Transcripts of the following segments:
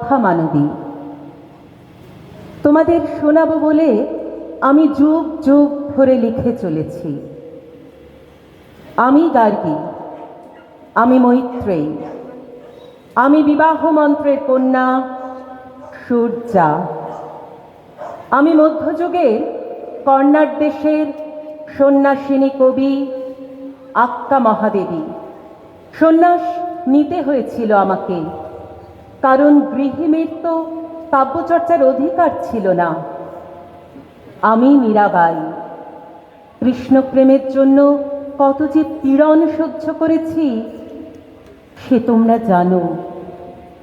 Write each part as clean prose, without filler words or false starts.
কথা মানবী। তোমাদের শোনাবো বলে আমি যুগ যুগ ধরে লিখে চলেছি। আমি গার্গী, আমি মৈত্রেয়ী, আমি বিবাহ মন্ত্রের কন্যা সূর্যা। আমি মধ্যযুগের কর্ণাট দেশের সন্ন্যাসিনী কবি আক্কা মহাদেবী। সন্ন্যাস নিতে হয়েছিল আমাকে, কারণ গৃহিণীর তো কাব্যচর্চার অধিকার ছিল না। আমি মীরাবাই, কৃষ্ণপ্রেমের জন্য কত যে পীড়ন সহ্য করেছি সে তোমরা জানো,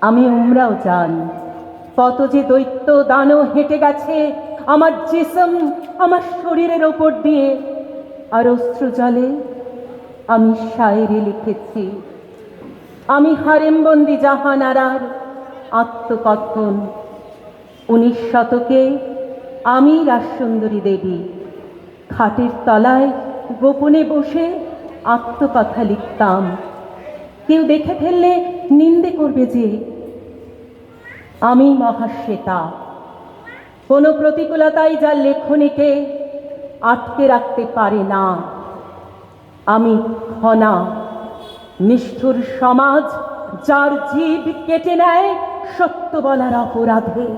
আমি উমরাও জান। কত যে দৈত্য দানব হেঁটে গেছে আমার জিসম, আমার শরীরের ওপর দিয়ে, আর অশ্রু জলে আমি শায়েরি লিখেছি। আমি হারেমবন্দি জাহানারার আত্মকথন। 19 শতকে আমি রাজসুন্দরী দেবী খাটের তলায় গোপনে বসে আত্মকথা লিখতাম। কেউ দেখে ফেললে নিন্দে করবে যে। আমি মহাশ্বেতা, কোনো প্রতিকূলতাই যার লেখনীকে আটকে রাখতে পারে না। আমি ঘনা, নিষ্ঠুর সমাজ যার জিভ কেটে নেয় সত্য বলার অপরাধে।